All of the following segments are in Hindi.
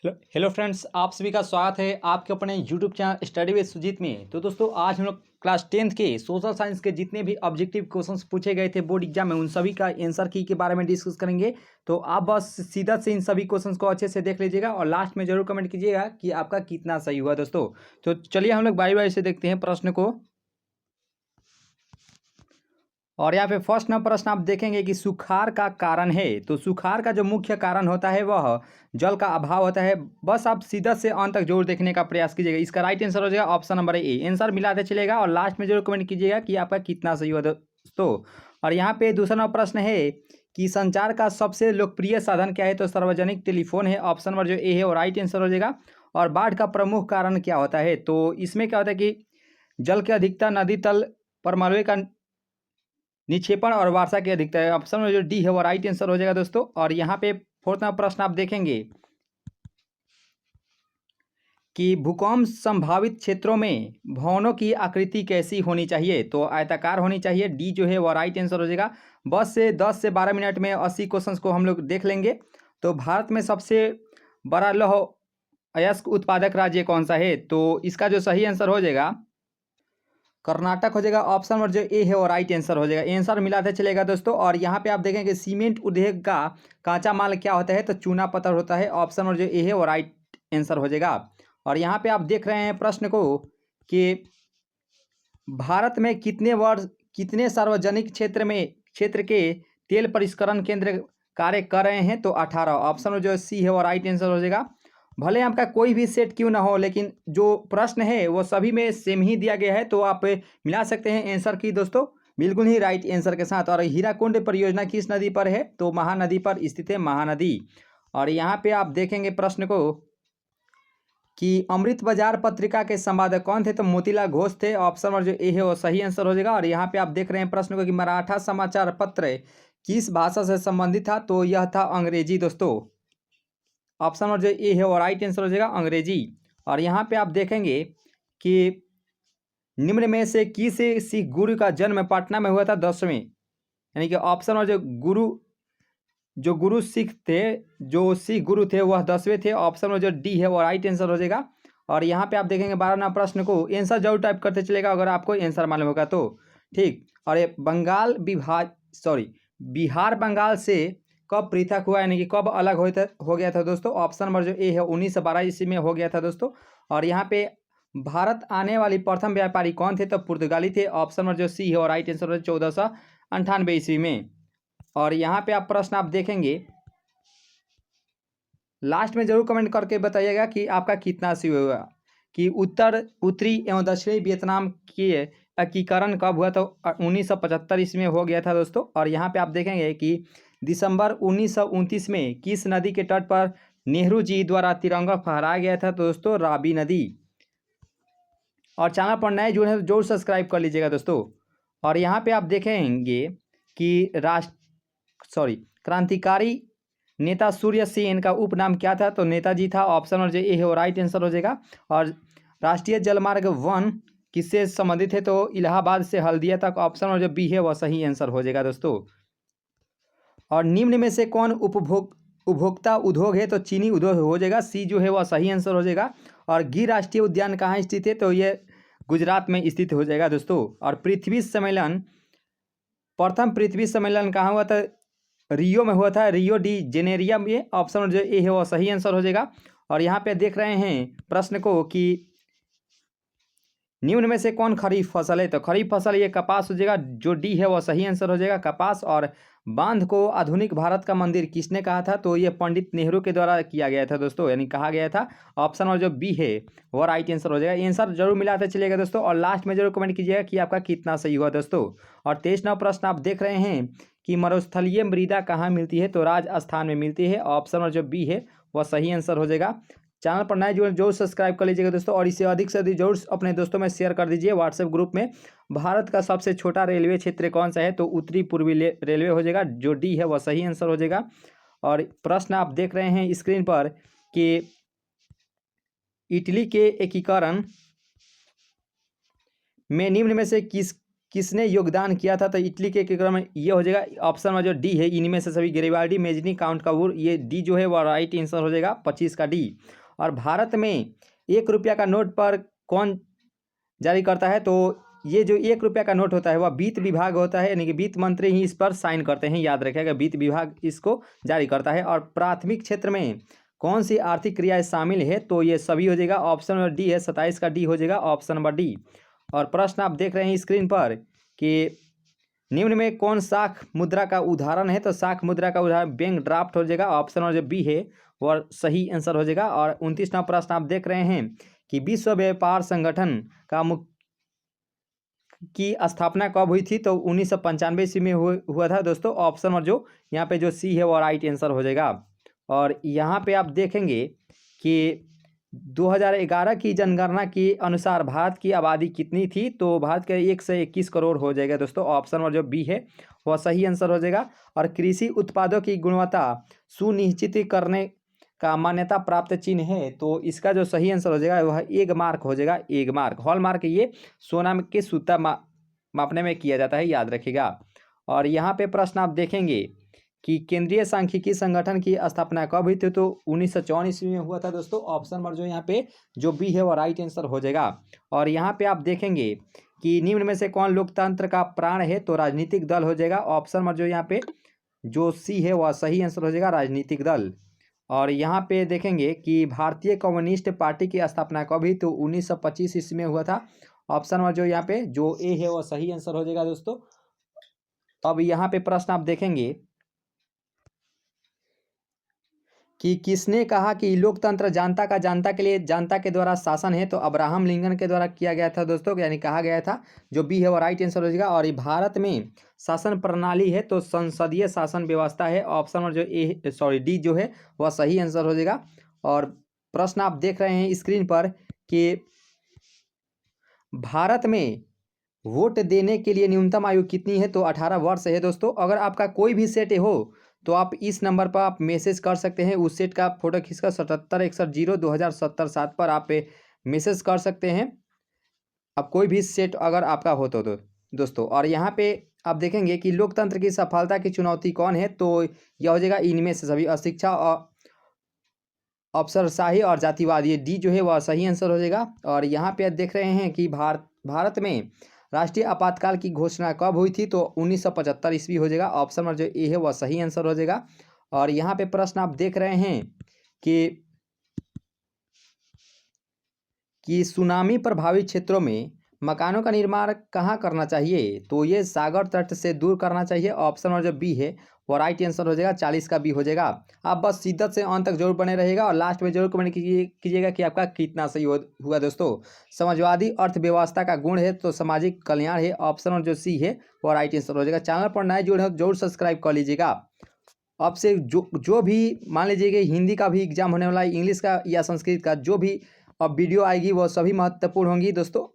हेलो फ्रेंड्स, आप सभी का स्वागत है आपके अपने YouTube channel study with Sujeet में। तो दोस्तों, आज हम लोग क्लास 10th के सोशल साइंस के जितने भी ऑब्जेक्टिव क्वेश्चंस पूछे गए थे बोर्ड एग्जाम में, उन सभी का आंसर की के बारे में डिस्कस करेंगे। तो आप बस सीधा से इन सभी क्वेश्चंस को अच्छे से देख लीजिएगा और लास्ट में जरूर कमेंट कीजिएगा कि आपका कितना सही हुआ दोस्तों। तो चलिए हम लोग बारी बारी से देखते हैं प्रश्न को। और यहाँ पे फर्स्ट नंबर प्रश्न आप देखेंगे कि सुखाड़ का कारण है। तो सुखाड़ का जो मुख्य कारण होता है वह जल का अभाव होता है। बस आप सीधा से अंत तक जरूर देखने का प्रयास कीजिएगा। इसका राइट आंसर हो जाएगा ऑप्शन नंबर ए। आंसर मिलाते चलेगा और लास्ट में जरूर कमेंट कीजिएगा कि आपका कितना सही हुआ दोस्तों। और यहाँ पे दूसरा नंबर प्रश्न है कि संचार का सबसे लोकप्रिय साधन क्या है। तो सार्वजनिक टेलीफोन है, ऑप्शन नंबर जो ए है वो राइट आंसर हो जाएगा। और बाढ़ का प्रमुख कारण क्या होता है। तो इसमें क्या होता है कि जल की अधिकता, नदी तल पर मलबे का निक्षेपण और वर्षा की अधिकता है। ऑप्शन में जो डी है वो राइट आंसर हो जाएगा दोस्तों। और यहाँ पे फोर्थ नंबर प्रश्न आप देखेंगे कि भूकंप संभावित क्षेत्रों में भवनों की आकृति कैसी होनी चाहिए। तो आयताकार होनी चाहिए, डी जो है वो राइट आंसर हो जाएगा। बस से 10 से 12 मिनट में 80 क्वेश्चंस को हम लोग देख लेंगे। तो भारत में सबसे बड़ा लौह अयस्क उत्पादक राज्य कौन सा है। तो इसका जो सही आंसर हो जाएगा कर्नाटक हो जाएगा। ऑप्शन नंबर जो ए है वो राइट आंसर हो जाएगा। आंसर मिलाते चलेगा दोस्तों। और यहाँ पे आप देखें कि सीमेंट उद्योग का कांचा माल क्या होता है। तो चूना पत्थर होता है। ऑप्शन नंबर जो ए है वो राइट आंसर हो जाएगा। और यहाँ पे आप देख रहे हैं प्रश्न को कि भारत में कितने सार्वजनिक क्षेत्र के तेल परिष्करण केंद्र कार्य कर रहे हैं। तो 18। ऑप्शन जो सी है वो राइट आंसर हो जाएगा। भले आपका कोई भी सेट क्यों ना हो, लेकिन जो प्रश्न है वो सभी में सेम ही दिया गया है। तो आप मिला सकते हैं आंसर की दोस्तों बिल्कुल ही राइट आंसर के साथ। और हीराकुंड परियोजना किस नदी पर है। तो महानदी पर स्थित है, महानदी। और यहाँ पे आप देखेंगे प्रश्न को कि अमृत बाजार पत्रिका के संपादक कौन थे। तो मोतीलाल घोष थे। ऑप्शन नंबर जो ए है वो सही आंसर हो जाएगा। और यहाँ पे आप देख रहे हैं प्रश्न को कि मराठा समाचार पत्र किस भाषा से संबंधित था। तो यह था अंग्रेजी दोस्तों। ऑप्शन नंबर जो ए है वो राइट आंसर हो जाएगा, अंग्रेजी। और यहाँ पे आप देखेंगे कि निम्न में से किस सिख गुरु का जन्म पटना में हुआ था 10वें, यानी कि ऑप्शन नंबर जो गुरु सिख थे, जो सिख गुरु थे वह 10वें थे। ऑप्शन में जो डी है वो राइट आंसर हो जाएगा। और यहाँ पे आप देखेंगे 12 नंबर प्रश्न को आंसर जरूर टाइप करते चलेगा अगर आपको आंसर मालूम होगा तो ठीक। और ये बिहार बंगाल से कब पृथक हुआ, यानी कि कब अलग हो गया था दोस्तों। ऑप्शन नंबर जो ए है 1912 ईस्वी में हो गया था दोस्तों। और यहाँ पे भारत आने वाली प्रथम व्यापारी कौन थे। तो पुर्तगाली थे। ऑप्शन नंबर जो सी है वो राइट आंसर हो 1498 ईस्वी में। और यहाँ पे आप प्रश्न आप देखेंगे, लास्ट में जरूर कमेंट करके बताइएगा कि आपका कितना सही हुआ कि उत्तरी एवं दक्षिणी वियतनाम के एकीकरण कब हुआ। तो 1975 ईस्वी में हो गया था दोस्तों। और यहाँ पे आप देखेंगे कि दिसंबर 1929 में किस नदी के तट पर नेहरू जी द्वारा तिरंगा फहराया गया था। तो दोस्तों रावी नदी। और चैनल पर नए जुड़े हैं तो जरूर सब्सक्राइब कर लीजिएगा दोस्तों। और यहाँ पे आप देखेंगे कि क्रांतिकारी नेता सूर्य सेन का उपनाम क्या था। तो नेताजी था। ऑप्शन नंबर जो ए है वो राइट आंसर हो जाएगा। और राष्ट्रीय जलमार्ग 1 किससे संबंधित है। तो इलाहाबाद से हल्दिया तक। ऑप्शन नंबर जो बी है वह सही आंसर हो जाएगा दोस्तों। और निम्न में से कौन उपभोक्ता उद्योग है। तो चीनी उद्योग हो जाएगा, सी जो है वह सही आंसर हो जाएगा। और गिर राष्ट्रीय उद्यान कहाँ स्थित है। तो ये गुजरात में स्थित हो जाएगा दोस्तों। और प्रथम पृथ्वी सम्मेलन कहाँ हुआ था। रियो में हुआ था, रियो डी जेनेरिया में। ऑप्शन जो ए है वो सही आंसर हो जाएगा। और यहाँ पे देख रहे हैं प्रश्न को कि निम्न में से कौन खरीफ फसल है। तो खरीफ फसल ये कपास हो जाएगा, जो डी है वो सही आंसर हो जाएगा, कपास। और बांध को आधुनिक भारत का मंदिर किसने कहा था। तो ये पंडित नेहरू के द्वारा किया गया था दोस्तों, यानी कहा गया था। ऑप्शन और जो बी है वो राइट आंसर हो जाएगा। आंसर जरूर मिलाते चलिएगा दोस्तों। और लास्ट में जरूर कमेंट कीजिएगा कि आपका कितना सही हुआ दोस्तों। और 23 नंबर प्रश्न आप देख रहे हैं कि मरुस्थलीय मृदा कहाँ मिलती है। तो राजस्थान में मिलती है। ऑप्शन और जो बी है वह सही आंसर हो जाएगा। चैनल पर नए जरूर सब्सक्राइब कर लीजिएगा दोस्तों। और इसे अधिक से अधिक जरूर अपने दोस्तों में शेयर कर दीजिए व्हाट्सएप ग्रुप में। भारत का सबसे छोटा रेलवे क्षेत्र कौन सा है। तो उत्तरी पूर्वी रेलवे हो जाएगा, जो डी है वह सही आंसर हो जाएगा। और प्रश्न आप देख रहे हैं स्क्रीन पर कि इटली के एकीकरण में निम्न में से किसने योगदान किया था? तो इटली के क्रम में ये हो जाएगा ऑप्शन नंबर जो डी है, इनमें से सभी गेरिबाल्डी, मेजनी, काउंट काबूर, ये डी जो है वो राइट आंसर हो जाएगा 25 का डी। और भारत में 1 रुपया का नोट पर कौन जारी करता है? तो ये जो 1 रुपया का नोट होता है वह वित्त विभाग होता है, यानी कि वित्त मंत्री ही इस पर साइन करते हैं, याद रखिएगा वित्त विभाग इसको जारी करता है। और प्राथमिक क्षेत्र में कौन सी आर्थिक क्रियाएं शामिल है? तो ये सभी हो जाएगा, ऑप्शन नंबर डी है, 27 का डी हो जाएगा ऑप्शन नंबर डी। और प्रश्न आप देख रहे हैं स्क्रीन पर कि निम्न में कौन शाख मुद्रा का उदाहरण है? तो शाख मुद्रा का उदाहरण बैंक ड्राफ्ट हो जाएगा, ऑप्शन नंबर जो बी है वह सही आंसर हो जाएगा। और 29वां प्रश्न आप देख रहे हैं कि विश्व व्यापार संगठन का की स्थापना कब हुई थी? तो 1995 ईस्वी में हुआ था दोस्तों, ऑप्शन नंबर जो यहाँ पे जो सी है वो राइट आंसर हो जाएगा। और यहाँ पे आप देखेंगे कि 2011 की जनगणना के अनुसार भारत की आबादी कितनी थी? तो भारत के 121 करोड़ हो जाएगा दोस्तों, ऑप्शन नंबर जो बी है वह सही आंसर हो जाएगा। और कृषि उत्पादों की गुणवत्ता सुनिश्चित करने का मान्यता प्राप्त चिन्ह है, तो इसका जो सही आंसर हो जाएगा वह एग मार्क हो जाएगा, एग मार्क। हॉल मार्क ये सोना के सूता मापने में किया जाता है, याद रखिएगा। और यहाँ पे प्रश्न आप देखेंगे कि केंद्रीय सांख्यिकी संगठन की स्थापना कब हुई थी? तो 1954 ईस्वी में हुआ था दोस्तों, ऑप्शन नंबर जो यहाँ पे जो बी है वो राइट आंसर हो जाएगा। और यहाँ पे आप देखेंगे कि निम्न में से कौन लोकतंत्र का प्राण है? तो राजनीतिक दल हो जाएगा, ऑप्शन नंबर जो यहाँ पे जो सी है वह सही आंसर हो जाएगा, राजनीतिक दल। और यहाँ पे देखेंगे कि भारतीय कम्युनिस्ट पार्टी की स्थापना कब हुई? तो 1925 ईस्वी में हुआ था, ऑप्शन नंबर जो यहाँ पे जो ए है वह सही आंसर हो जाएगा दोस्तों। अब यहाँ पे प्रश्न आप देखेंगे कि किसने कहा कि लोकतंत्र जनता का जनता के लिए जनता के द्वारा शासन है? तो अब्राहम लिंकन के द्वारा किया गया था दोस्तों, यानी कहा गया था, जो बी है वो राइट आंसर हो जाएगा। और ये भारत में शासन प्रणाली है तो संसदीय शासन व्यवस्था है, ऑप्शन नंबर जो ए डी जो है वह सही आंसर हो जाएगा। और प्रश्न आप देख रहे हैं स्क्रीन पर कि भारत में वोट देने के लिए न्यूनतम आयु कितनी है? तो 18 वर्ष है दोस्तों। अगर आपका कोई भी सेट हो तो आप इस नंबर पर आप मैसेज कर सकते हैं, उस सेट का फोटो खींचकर 7761 0 2070 7 पर आप मैसेज कर सकते हैं, अब कोई भी सेट अगर आपका हो तो दोस्तों। और यहाँ पे आप देखेंगे कि लोकतंत्र की सफलता की चुनौती कौन है? तो यह हो जाएगा इनमें से सभी, अशिक्षा और अफसरशाही और जातिवाद, ये डी जो है वह सही आंसर हो जाएगा। और यहाँ पे आप देख रहे हैं कि भारत में राष्ट्रीय आपातकाल की घोषणा कब हुई थी? तो 1975 ईस्वी हो जाएगा, ऑप्शन नंबर जो ए है वह सही आंसर हो जाएगा। और यहाँ पे प्रश्न आप देख रहे हैं कि सुनामी प्रभावित क्षेत्रों में मकानों का निर्माण कहाँ करना चाहिए? तो ये सागर तट से दूर करना चाहिए, ऑप्शन नंबर जो बी है वो राइट आंसर हो जाएगा, 40 का बी हो जाएगा। आप बस शिद्दत से अंत तक जरूर बने रहेगा और लास्ट में जरूर कमेंट कीजिएगा कि आपका कितना सही हुआ दोस्तों। समाजवादी अर्थव्यवस्था का गुण है तो सामाजिक कल्याण है, ऑप्शन नंबर जो सी है वो राइट आंसर हो जाएगा। चैनल पर नए जुड़े हो जरूर सब्सक्राइब कर लीजिएगा। अब से जो भी मान लीजिए कि हिंदी का भी एग्जाम होने वाला है, इंग्लिश का या संस्कृत का, जो भी अब वीडियो आएगी वो सभी महत्वपूर्ण होंगी दोस्तों,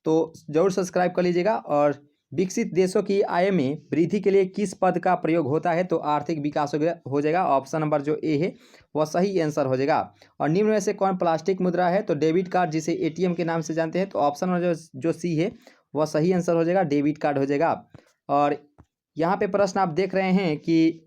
तो ज़रूर सब्सक्राइब कर लीजिएगा। और विकसित देशों की आय में वृद्धि के लिए किस पद का प्रयोग होता है? तो आर्थिक विकास हो जाएगा, ऑप्शन नंबर जो ए है वह सही आंसर हो जाएगा। और निम्न में से कौन प्लास्टिक मुद्रा है? तो डेबिट कार्ड, जिसे एटीएम के नाम से जानते हैं, तो ऑप्शन नंबर जो सी है वह सही आंसर हो जाएगा, डेबिट कार्ड हो जाएगा। और यहाँ पे प्रश्न आप देख रहे हैं कि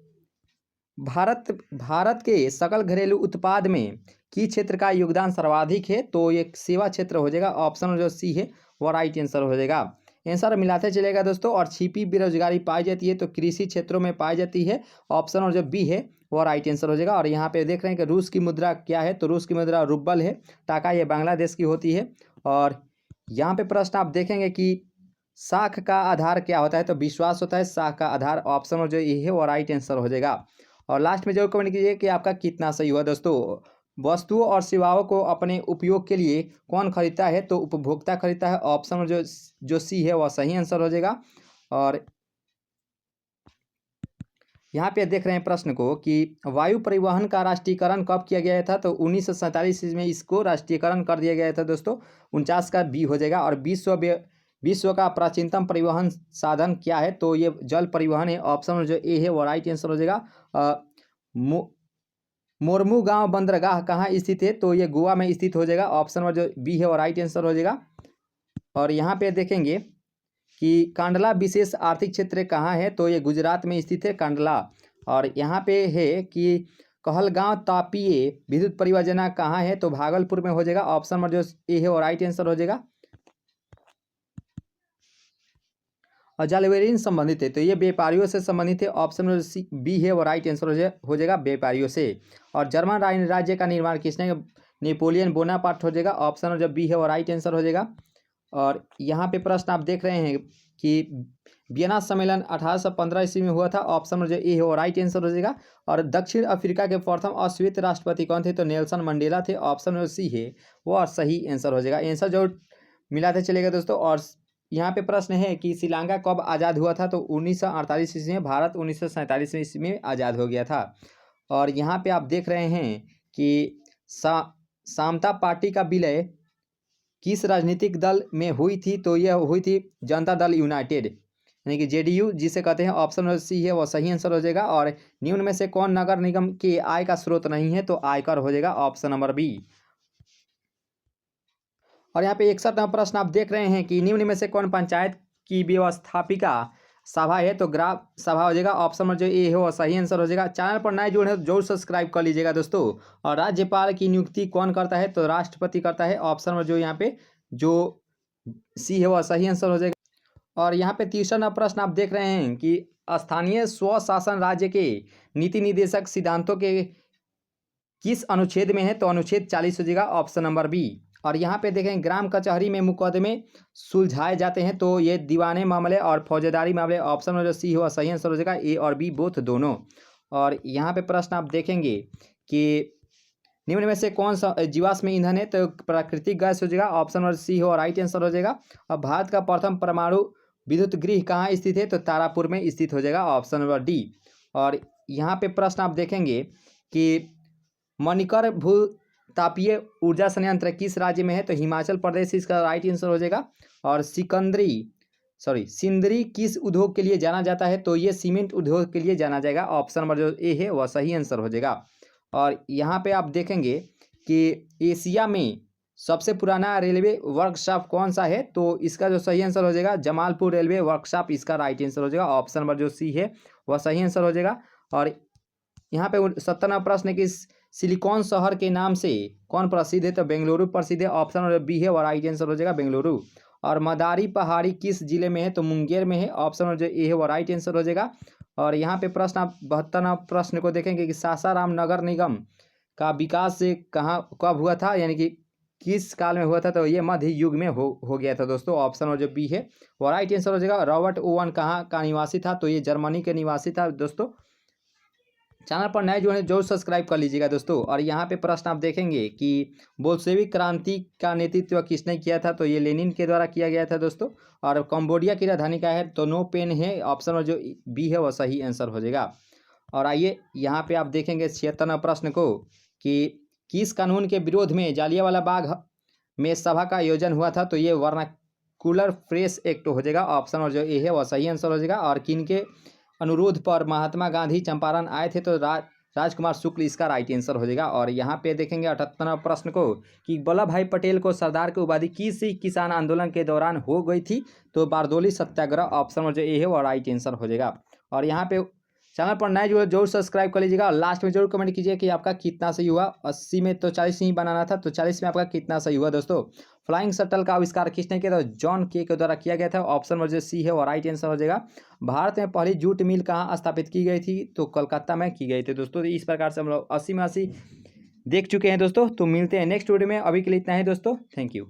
भारत के सकल घरेलू उत्पाद में किस क्षेत्र का योगदान सर्वाधिक है? तो ये सेवा क्षेत्र हो जाएगा, ऑप्शन जो सी है वो राइट आंसर हो जाएगा। आंसर मिलाते चलेगा दोस्तों। और छिपी बेरोजगारी पाई जाती है तो कृषि क्षेत्रों में पाई जाती है, ऑप्शन और जो बी है वो राइट आंसर हो जाएगा। और यहाँ पे देख रहे हैं कि रूस की मुद्रा क्या है? तो रूस की मुद्रा रूबल है, टाका ये बांग्लादेश की होती है। और यहाँ पे प्रश्न आप देखेंगे कि साख का आधार क्या होता है? तो विश्वास होता है साख का आधार, ऑप्शन और जो ये है वो राइट आंसर हो जाएगा। और लास्ट में जरूर कमेंट कीजिए कि आपका कितना सही हुआ दोस्तों। वस्तुओं और सेवाओं को अपने उपयोग के लिए कौन खरीदता है? तो उपभोक्ता खरीदता है, ऑप्शन जो सी है वह सही आंसर हो जाएगा। और यहाँ पे देख रहे हैं प्रश्न को कि वायु परिवहन का राष्ट्रीयकरण कब किया गया था? तो 1947 में इसको राष्ट्रीयकरण कर दिया गया था दोस्तों, 49 का बी हो जाएगा। और विश्व का प्राचीनतम परिवहन साधन क्या है? तो ये जल परिवहन है, ऑप्शन जो ए है वो राइट आंसर हो जाएगा। मोरमू गांव बंदरगाह कहाँ स्थित है? तो ये गोवा में स्थित हो जाएगा, ऑप्शन जो बी है वो राइट आंसर हो जाएगा। और यहाँ पे देखेंगे कि कांडला विशेष आर्थिक क्षेत्र कहाँ है, तो ये गुजरात में स्थित है कांडला। और यहाँ पे है कि कहलगांव तापीय विद्युत परियोजना कहाँ है, तो भागलपुर में हो जाएगा। ऑप्शन नंबर जो ए है वो राइट आंसर हो जाएगा। और जलवेरिन संबंधित है, तो ये व्यापारियों से संबंधित है। ऑप्शन नंबर सी बी है वो राइट आंसर हो जाएगा, व्यापारियों से। और जर्मन राज्य का निर्माण किसने, नेपोलियन बोनापार्ट हो जाएगा। ऑप्शन नंबर जो बी है वो राइट आंसर हो जाएगा। और यहाँ पे प्रश्न आप देख रहे हैं कि वियना सम्मेलन 1815 ईस्वी में हुआ था। ऑप्शन नंबर जो ए है वो राइट आंसर हो जाएगा। और दक्षिण अफ्रीका के प्रथम अश्वेत राष्ट्रपति कौन थे, तो नेल्सन मंडेला थे। ऑप्शन नंबर सी है वो सही आंसर हो जाएगा। आंसर जो मिलाते चलेगा दोस्तों। और यहाँ पे प्रश्न है कि श्रीलंका कब आज़ाद हुआ था, तो 1948 ईस्वी में। भारत 1947 ईस्वी में आज़ाद हो गया था। और यहाँ पे आप देख रहे हैं कि समता पार्टी का विलय किस राजनीतिक दल में हुई थी, तो यह हुई थी जनता दल यूनाइटेड, यानी कि जेडीयू जिसे कहते हैं। ऑप्शन नंबर सी है वो सही आंसर हो जाएगा। और निम्न में से कौन नगर निगम के आय का स्रोत नहीं है, तो आयकर हो जाएगा। Option number B. और यहाँ पे 61वां प्रश्न आप देख रहे हैं कि निम्न में से कौन पंचायत की व्यवस्थापिका सभा है, तो ग्राम सभा हो जाएगा। ऑप्शन नंबर जो ए है वो सही आंसर हो जाएगा। चैनल पर नए जुड़े हैं जरूर सब्सक्राइब कर लीजिएगा दोस्तों। और राज्यपाल की नियुक्ति कौन करता है, तो राष्ट्रपति करता है। ऑप्शन नंबर जो यहाँ पे जो सी है वह सही आंसर हो जाएगा। और यहाँ पे 30वां प्रश्न आप देख रहे हैं कि स्थानीय स्वशासन राज्य के नीति निर्देशक सिद्धांतों के किस अनुच्छेद में है, तो अनुच्छेद 40 हो जाएगा। Option number B. और यहाँ पे देखें ग्राम कचहरी में मुकदमे सुलझाए जाते हैं, तो ये दीवाने मामले और फौजदारी मामले। ऑप्शन नंबर सी हुआ सही आंसर हो जाएगा, ए और बी बोथ दोनों। और यहाँ पे प्रश्न आप देखेंगे कि निम्न में से कौन सा जीवाश्म ईंधन है, तो प्राकृतिक गैस हो जाएगा। ऑप्शन नंबर सी हो राइट आंसर हो जाएगा। और भारत का प्रथम परमाणु विद्युत गृह कहाँ स्थित है, तो तारापुर में स्थित हो जाएगा। Option number D. और यहाँ पे प्रश्न आप देखेंगे कि मणिकर भू तापीय ऊर्जा संयंत्र किस राज्य में है, तो हिमाचल प्रदेश इसका राइट आंसर हो जाएगा। और सिंदरी किस उद्योग के लिए जाना जाता है, तो ये सीमेंट उद्योग के लिए जाना जाएगा। ऑप्शन नंबर जो ए है वह सही आंसर हो जाएगा। और यहाँ पे आप देखेंगे कि एशिया में सबसे पुराना रेलवे वर्कशॉप कौन सा है, तो इसका जो सही आंसर हो जाएगा जमालपुर रेलवे वर्कशॉप इसका राइट आंसर हो जाएगा। ऑप्शन नंबर जो सी है वह सही आंसर हो जाएगा। और यहाँ पे 70वां प्रश्न कि सिलिकॉन शहर के नाम से कौन प्रसिद्ध है, तो बेंगलुरु प्रसिद्ध है। ऑप्शन नंबर बी है और राइट आंसर हो जाएगा बेंगलुरु। और मदारी पहाड़ी किस जिले में है, तो मुंगेर में है। ऑप्शन नंबर जो ए है वो राइट आंसर हो जाएगा। और यहाँ पे प्रश्न आप 72वां प्रश्न को देखेंगे कि सासाराम नगर निगम का विकास से कब हुआ था, यानी कि किस काल में हुआ था, तो ये मध्य युग में हो गया था दोस्तों। ऑप्शन नंबर जो बी है वो राइट आंसर हो जाएगा। रॉबर्ट ओवन कहाँ का निवासी था, तो ये जर्मनी के निवासी था दोस्तों। चैनल पर नए जुड़े जरूर सब्सक्राइब कर लीजिएगा दोस्तों। और यहाँ पे प्रश्न आप देखेंगे कि बोल्शेविक क्रांति का नेतृत्व किसने किया था, तो ये लेनिन के द्वारा किया गया था दोस्तों। और कंबोडिया की राजधानी क्या है, तो नो पेन है। ऑप्शन में जो बी है वह सही आंसर हो जाएगा। और आइए यहाँ पे आप देखेंगे 76वां प्रश्न को कि किस कानून के विरोध में जालियांवाला बाग में सभा का आयोजन हुआ था, तो ये वर्नाकुलर प्रेस एक्ट हो जाएगा। ऑप्शन और जो ए है वह सही आंसर हो जाएगा। और किनके अनुरोध पर महात्मा गांधी चंपारण आए थे, तो राजकुमार शुक्ल इसका राइट आंसर हो जाएगा। और यहाँ पे देखेंगे 78वां प्रश्न को कि वल्लभ भाई पटेल को सरदार की उपाधि किस किसान आंदोलन के दौरान हो गई थी, तो बारदोली सत्याग्रह। ऑप्शन में जो ए है वो राइट आंसर हो जाएगा। और यहाँ पे चैनल पर नए जो जरूर सब्सक्राइब कर लीजिएगा। और लास्ट में जरूर कमेंट कीजिए कि आपका कितना सही हुआ। 80 में तो 40 ही बनाना था, तो 40 में आपका कितना सही हुआ दोस्तों। फ्लाइंग शटल का आविष्कार किसने किया था, जॉन के द्वारा किया गया था। ऑप्शन नंबर जो सी है वो राइट आंसर हो जाएगा। भारत में पहली जूट मिल कहाँ स्थापित की गई थी, तो कोलकाता में की गई थी दोस्तों। इस प्रकार से हम लोग 80 में 80 देख चुके हैं दोस्तों। तो मिलते हैं नेक्स्ट वीडियो में, अभी के लिए इतना ही दोस्तों। Thank you.